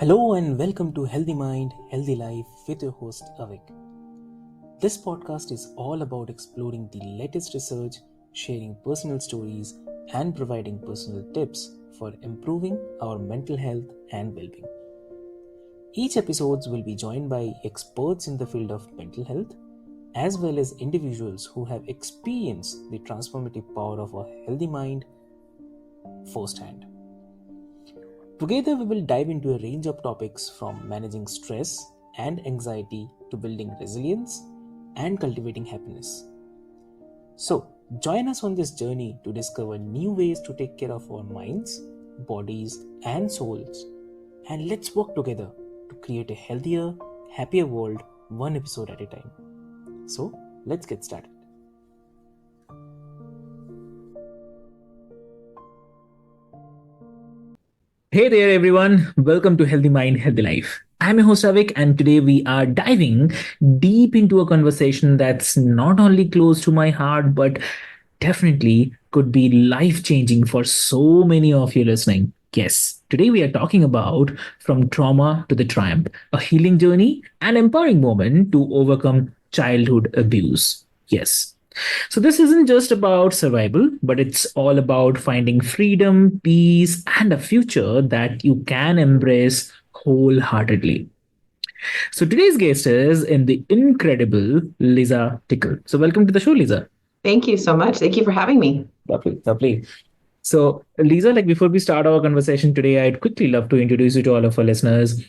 Hello and welcome to Healthy Mind, Healthy Life with your host Avik. This podcast is all about exploring the latest research, sharing personal stories, and providing personal tips for improving our mental health and well-being. Each episodes will be joined by experts in the field of mental health, as well as individuals who have experienced the transformative power of a healthy mind firsthand. Together, we will dive into a range of topics from managing stress and anxiety to building resilience and cultivating happiness. So, join us on this journey to discover new ways to take care of our minds, bodies, and souls. And let's work together to create a healthier, happier world one episode at a time. So, let's get started. Hey there, everyone. Welcome to Healthy Mind, Healthy Life. I'm your host, Avik, and today we are diving deep into a conversation that's not only close to my heart, but definitely could be life changing for so many of you listening. Yes, today we are talking about From Trauma to the Triumph, a healing journey and empowering moment to overcome childhood abuse. Yes, so, this isn't just about survival, but it's all about finding freedom, peace, and a future that you can embrace wholeheartedly. So, today's guest is in the incredible Liza Tickle. So, welcome to the show, Lisa. Thank you so much. Thank you for having me. Lovely, lovely. So, Lisa, like before we start our conversation today, I'd quickly love to introduce you to all of our listeners.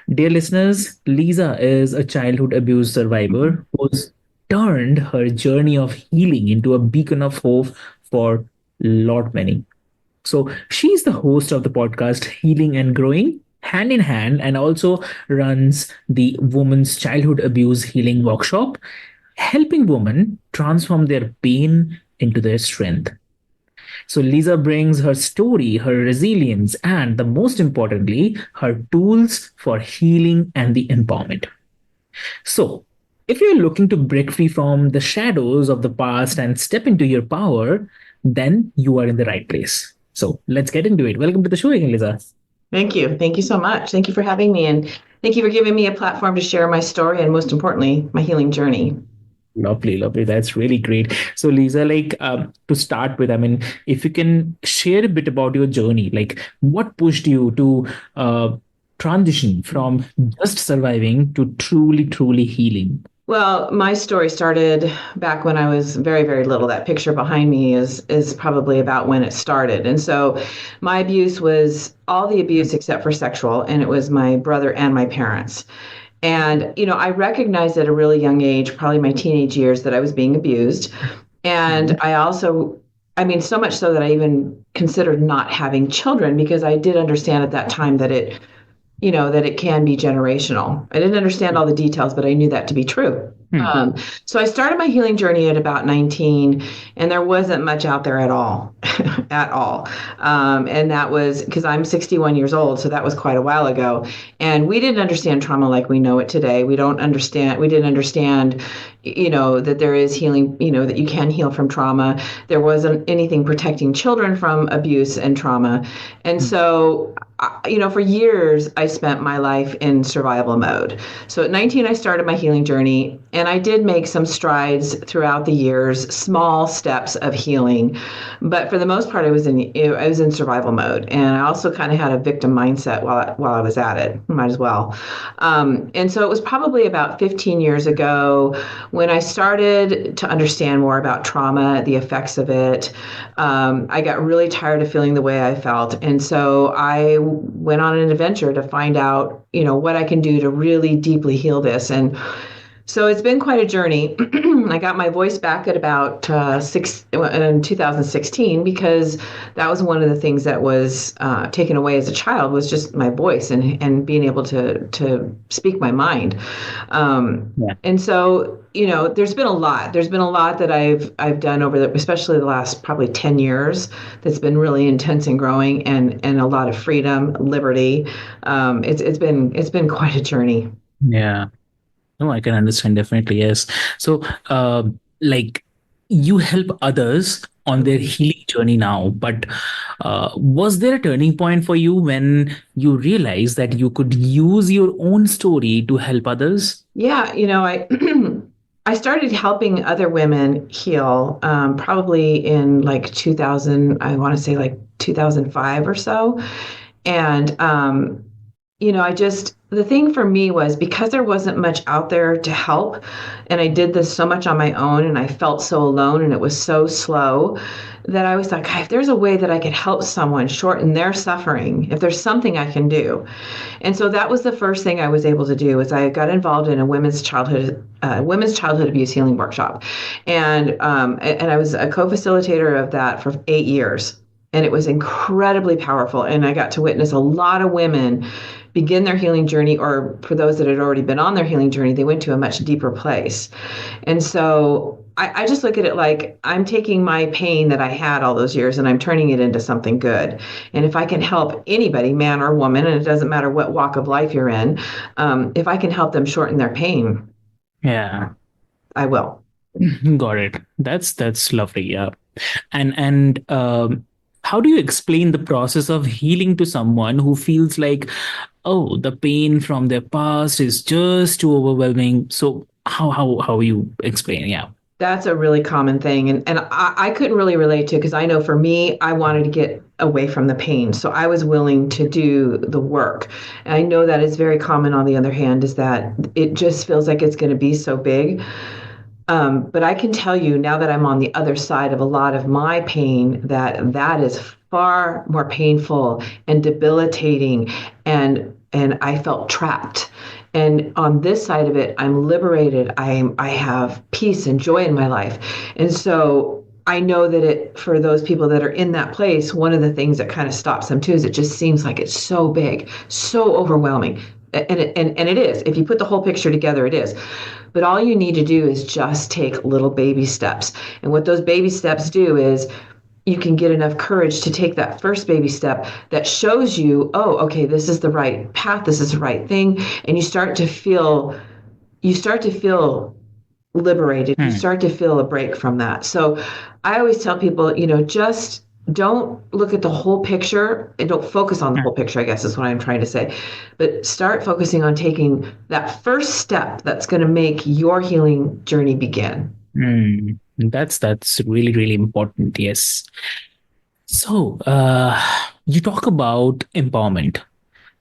Dear listeners, Lisa is a childhood abuse survivor who's turned her journey of healing into a beacon of hope for lot many. So, she's the host of the podcast Healing and Growing Hand in Hand and also runs the Women's Childhood Abuse Healing Workshop, helping women transform their pain into their strength. So Lisa brings her story, her resilience, and the most importantly, her tools for healing and the empowerment. So, if you're looking to break free from the shadows of the past and step into your power, then you are in the right place. So, let's get into it. Welcome to the show again, Lisa. Thank you. Thank you so much. Thank you for having me. And thank you for giving me a platform to share my story and, most importantly, my healing journey. Lovely, lovely. That's really great. So, Lisa, to start with, I mean, if you can share a bit about your journey, like what pushed you to transition from just surviving to truly, truly healing? Well, my story started back when I was very, very little. That picture behind me is probably about when it started. And so my abuse was all the abuse except for sexual, and it was my brother and my parents. And, I recognized at a really young age, probably my teenage years, that I was being abused. And I also, so much so that I even considered not having children because I did understand at that time that it can be generational. I didn't understand all the details, but I knew that to be true. So I started my healing journey at about 19, and there wasn't much out there at all, at all. And that was because I'm 61 years old, so that was quite a while ago. And we didn't understand trauma like we know it today. We didn't understand, that there is healing, that you can heal from trauma. There wasn't anything protecting children from abuse and trauma. And so, for years, I spent my life in survival mode. So at 19, I started my healing journey, and I did make some strides throughout the years, small steps of healing. But for the most part, I was in survival mode, and I also kind of had a victim mindset while I was at it. Might as well. And so it was probably about 15 years ago when I started to understand more about trauma, the effects of it. I got really tired of feeling the way I felt, and so I went on an adventure to find out, what I can do to really deeply heal this. And so it's been quite a journey. I got my voice back at about in 2016 because that was one of the things that was taken away as a child was just my voice and being able to speak my mind. And so there's been a lot. There's been a lot that I've done especially the last probably 10 years. That's been really intense and growing, and a lot of freedom, liberty. It's been quite a journey. Yeah. No, I can understand definitely. Yes. So, like, you help others on their healing journey now, but was there a turning point for you when you realized that you could use your own story to help others? Yeah, I I started helping other women heal probably in like 2000, I want to say like 2005 or so. And the thing for me was because there wasn't much out there to help, and I did this so much on my own, and I felt so alone, and it was so slow that I was like, if there's a way that I could help someone shorten their suffering, if there's something I can do. And so that was the first thing I was able to do was I got involved in a women's childhood abuse healing workshop, and I was a co-facilitator of that for 8 years. And it was incredibly powerful. And I got to witness a lot of women begin their healing journey, or for those that had already been on their healing journey, they went to a much deeper place. And so I just look at it like I'm taking my pain that I had all those years and I'm turning it into something good. And if I can help anybody, man or woman, and it doesn't matter what walk of life you're in, if I can help them shorten their pain, Yeah, I will. got it. That's lovely. Yeah. And how do you explain the process of healing to someone who feels like, oh, the pain from their past is just too overwhelming? So how you explain? Yeah. That's a really common thing. And I couldn't really relate to because I know for me, I wanted to get away from the pain. So I was willing to do the work. And I know that is very common on the other hand, is that it just feels like it's going to be so big. But I can tell you now that I'm on the other side of a lot of my pain, that is far more painful and debilitating, and I felt trapped. And on this side of it, I'm liberated. I have peace and joy in my life. And so I know that for those people that are in that place, one of the things that kind of stops them too is it just seems like it's so big, so overwhelming. And it is. If you put the whole picture together, it is. But all you need to do is just take little baby steps. And what those baby steps do is you can get enough courage to take that first baby step that shows you, oh, okay, this is the right path, this is the right thing, and you start to feel liberated. You start to feel a break from that. So I always tell people, just don't look at the whole picture and don't focus on the whole picture, I guess is what I'm trying to say. But start focusing on taking that first step that's going to make your healing journey begin. That's really, really important. Yes. So, you talk about empowerment.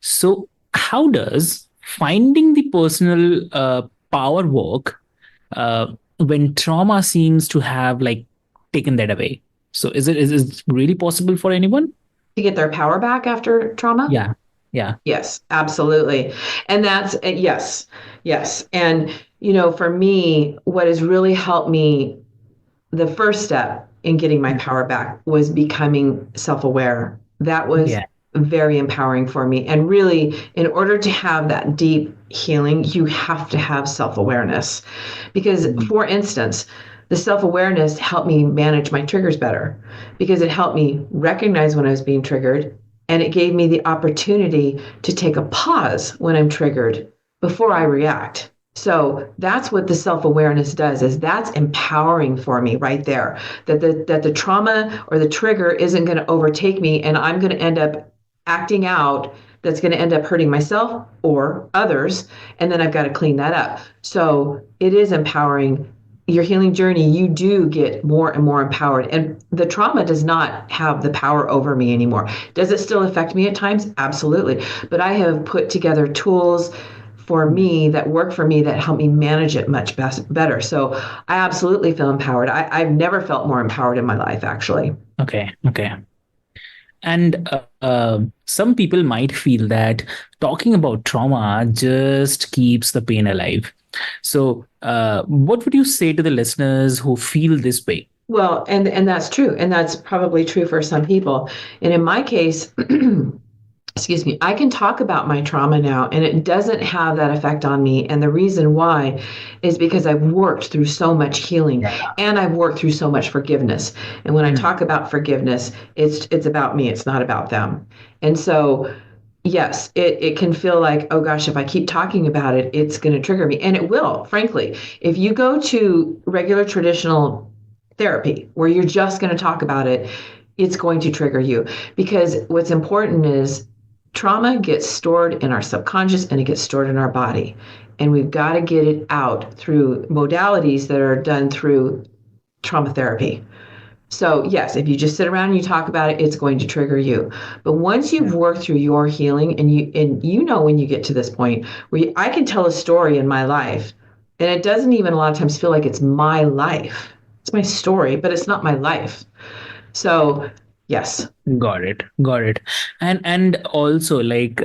So, how does finding the personal power work when trauma seems to have like taken that away? So, is it really possible for anyone? To get their power back after trauma? Yeah, yeah, Yes, absolutely. And that's yes, yes. And for me, what has really helped me, the first step in getting my power back was becoming self-aware. That was yeah. very empowering for me. And really, in order to have that deep healing, you have to have self-awareness. Because, for instance, the self-awareness helped me manage my triggers better because it helped me recognize when I was being triggered, and it gave me the opportunity to take a pause when I'm triggered before I react. So that's what the self-awareness does, is that's empowering for me right there, that the trauma or the trigger isn't going to overtake me and I'm going to end up acting out that's going to end up hurting myself or others, and then I've got to clean that up. So it is empowering. Your healing journey, you do get more and more empowered, and the trauma does not have the power over me anymore. Does it still affect me at times? Absolutely. But I have put together tools for me that work for me that help me manage it much better. So I absolutely feel empowered. I've never felt more empowered in my life, actually. Okay, okay. And some people might feel that talking about trauma just keeps the pain alive. So, what would you say to the listeners who feel this way? Well, and that's true, and that's probably true for some people. And in my case, excuse me, I can talk about my trauma now and it doesn't have that effect on me. And the reason why is because I've worked through so much healing and I've worked through so much forgiveness. And when I talk about forgiveness, it's about me. It's not about them. And so, yes, it can feel like, oh gosh, if I keep talking about it, it's going to trigger me. And it will, frankly. If you go to regular traditional therapy, where you're just going to talk about it, it's going to trigger you. Because what's important is trauma gets stored in our subconscious and it gets stored in our body. And we've got to get it out through modalities that are done through trauma therapy. So yes, if you just sit around and you talk about it, it's going to trigger you. But once you've worked through your healing, and you know when you get to this point where I can tell a story in my life, and it doesn't even a lot of times feel like it's my life. It's my story, but it's not my life. So yes. Got it. Got it. And also, like,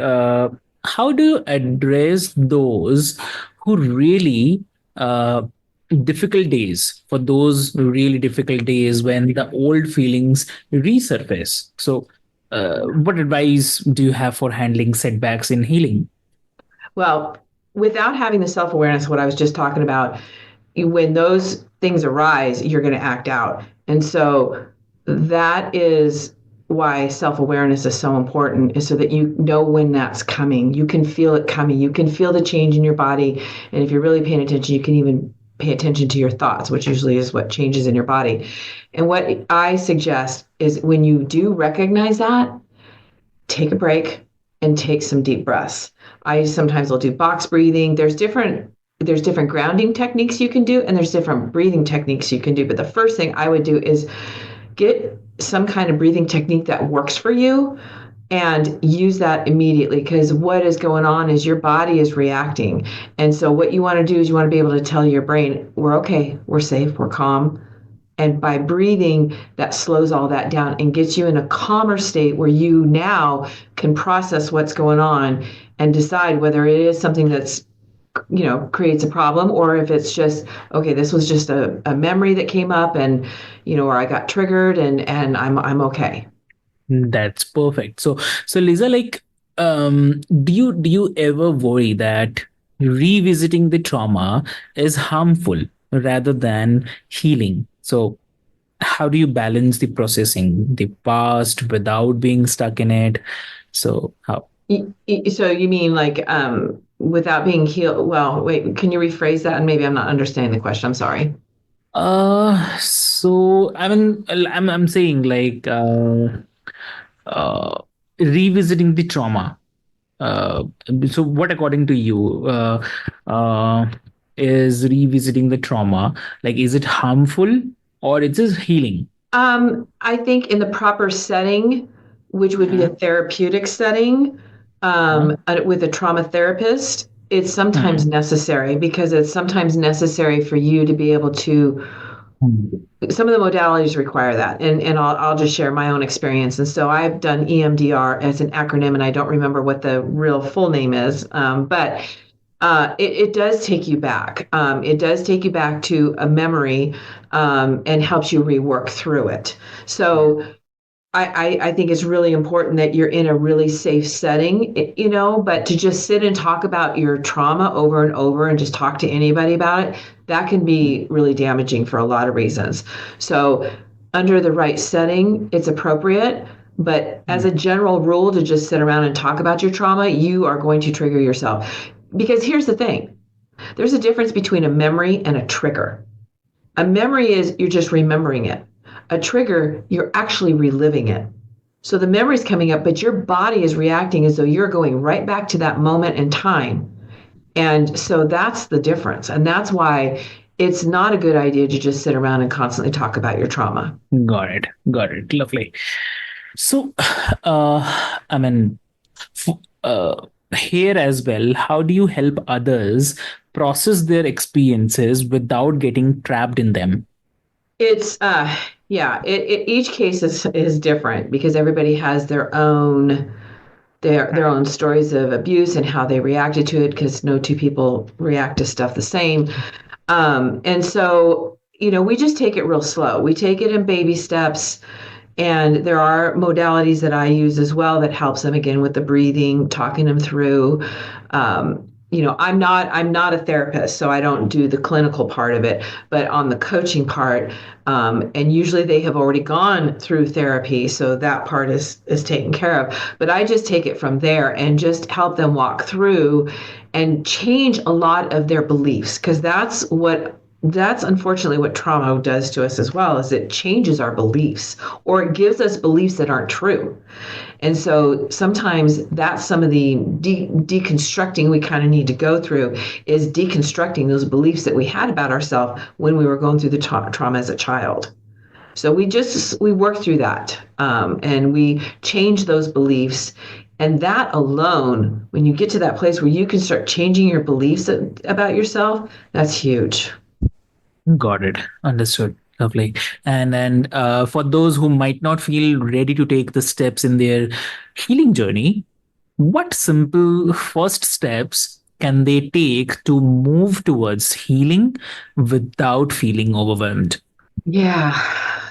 how do you address those who really difficult days, for those really difficult days when the old feelings resurface? So, what advice do you have for handling setbacks in healing? Well, without having the self-awareness, what I was just talking about, when those things arise, you're going to act out. And so that is why self-awareness is so important, is so that you know when that's coming. You can feel it coming. You can feel the change in your body. And if you're really paying attention, you can even pay attention to your thoughts, which usually is what changes in your body. And what I suggest is when you do recognize that, take a break and take some deep breaths. I sometimes will do box breathing. There's different grounding techniques you can do, and there's different breathing techniques you can do. But the first thing I would do is get some kind of breathing technique that works for you and use that immediately, because what is going on is your body is reacting. And so what you want to do is you want to be able to tell your brain, we're okay, we're safe, we're calm. And by breathing, that slows all that down and gets you in a calmer state where you now can process what's going on and decide whether it is something that's, creates a problem, or if it's just, okay, this was just a memory that came up and, or I got triggered and I'm okay. That's perfect. So Lisa, like, do you ever worry that revisiting the trauma is harmful rather than healing? So how do you balance the processing the past without being stuck in it? So how? So you mean like without being healed? Well, wait, can you rephrase that? And maybe I'm not understanding the question. I'm sorry. So I mean, I'm saying like uh, revisiting the trauma. Uh, so what, according to you, uh, is revisiting the trauma, like, is it harmful or is it healing? I think in the proper setting, which would be a therapeutic setting, Uh, with a trauma therapist, it's sometimes hmm, necessary, because it's sometimes necessary for you to be able to. hmm, Some of the modalities require that, and I'll just share my own experience. And so I've done EMDR as an acronym, and I don't remember what the real full name is, but it does take you back. It does take you back to a memory, and helps you rework through it. So I think it's really important that you're in a really safe setting, but to just sit and talk about your trauma over and over and just talk to anybody about it, that can be really damaging for a lot of reasons. So, under the right setting, it's appropriate. But as a general rule, to just sit around and talk about your trauma, you are going to trigger yourself. Because here's the thing, there's a difference between a memory and a trigger. A memory is you're just remembering it. A trigger, you're actually reliving it. So the memory's coming up, but your body is reacting as though you're going right back to that moment in time. And so that's the difference. And that's why it's not a good idea to just sit around and constantly talk about your trauma. got it. Got it. Lovely. So, I mean, f- uh, here as well, how do you help others process their experiences without getting trapped in them? It's yeah, each case is different, because everybody has their own stories of abuse and how they reacted to it, because no two people react to stuff the same. And so, we just take it real slow. We take it in baby steps. And there are modalities that I use as well that helps them, again, with the breathing, talking them through. I'm not a therapist, so I don't do the clinical part of it, but on the coaching part, and usually they have already gone through therapy, so that part is taken care of. But I just take it from there and just help them walk through and change a lot of their beliefs, because that's what that's unfortunately what trauma does to us as well, is it changes our beliefs, or it gives us beliefs that aren't true. And so sometimes that's some of the deconstructing we kind of need to go through, is deconstructing those beliefs that we had about ourselves when we were going through the trauma as a child. So we work through that, and we change those beliefs. And that alone, when you get to that place where you can start changing your beliefs about yourself, that's huge. Got it. Understood. Lovely. And for those who might not feel ready to take the steps in their healing journey, what simple first steps can they take to move towards healing without feeling overwhelmed? Yeah,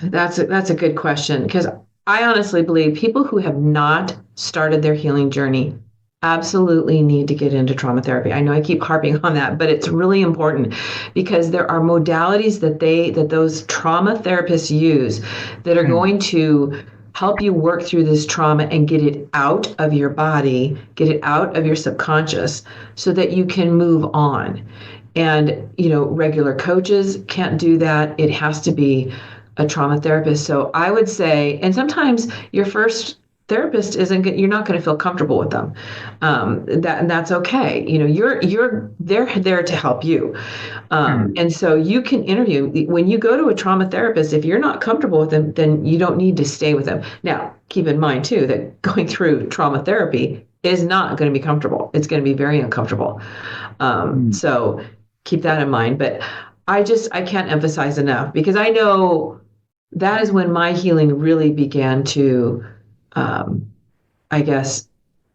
that's a good question, because I honestly believe people who have not started their healing journey absolutely need to get into trauma therapy. I know I keep harping on that, but it's really important, because there are modalities that those trauma therapists use that are Hmm. going to help you work through this trauma and get it out of your body, get it out of your subconscious, so that you can move on. And, regular coaches can't do that. It has to be a trauma therapist. So I would say, and sometimes your first therapist you're not going to feel comfortable with them. And that's okay. They're there to help you. Hmm. And so you can interview when you go to a trauma therapist. If you're not comfortable with them, then you don't need to stay with them. Now, keep in mind too that going through trauma therapy is not going to be comfortable. It's going to be very uncomfortable. Hmm. So keep that in mind. But I can't emphasize enough, because I know that is when my healing really began to, um, I guess,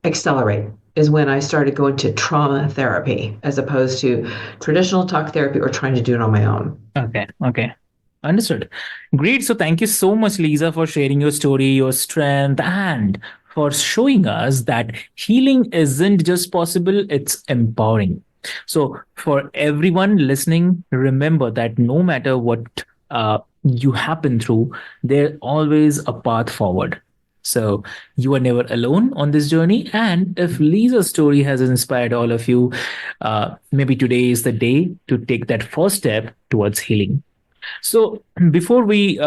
accelerate, is when I started going to trauma therapy as opposed to traditional talk therapy or trying to do it on my own. Okay. Okay. Understood. Great. So thank you so much, Lisa, for sharing your story, your strength, and for showing us that healing isn't just possible, it's empowering. So, for everyone listening, remember that no matter what you happen through, there's always a path forward. So, you are never alone on this journey. And if Lisa's story has inspired all of you, maybe today is the day to take that first step towards healing. So before we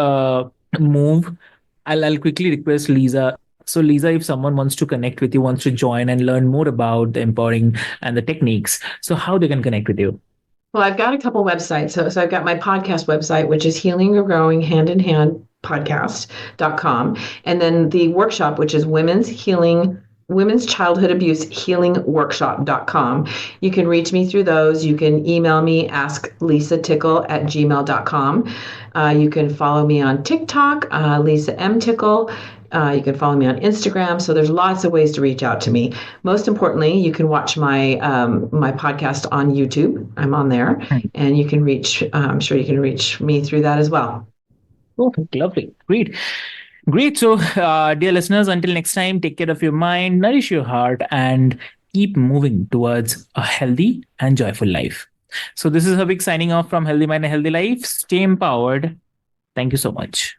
move, I'll quickly request Lisa. So Lisa, if someone wants to connect with you, wants to join and learn more about the empowering and the techniques, so how they can connect with you? Well, I've got a couple websites. So I've got my podcast website, which is Healing or Growing Hand in Hand podcast.com. And then the workshop, which is Women's Childhood Abuse Healing Workshop.com. You can reach me through those. You can email me, ask Liza Tickle at gmail.com. You can follow me on TikTok, Liza M. Tickle. You can follow me on Instagram. So there's lots of ways to reach out to me. Most importantly, you can watch my podcast on YouTube. I'm on there, Hmm. and you can reach. I'm sure you can reach me through that as well. Perfect. Lovely. Great. Great. So, dear listeners, until next time, take care of your mind, nourish your heart, and keep moving towards a healthy and joyful life. So, this is Havik signing off from Healthy Mind and Healthy Life. Stay empowered. Thank you so much.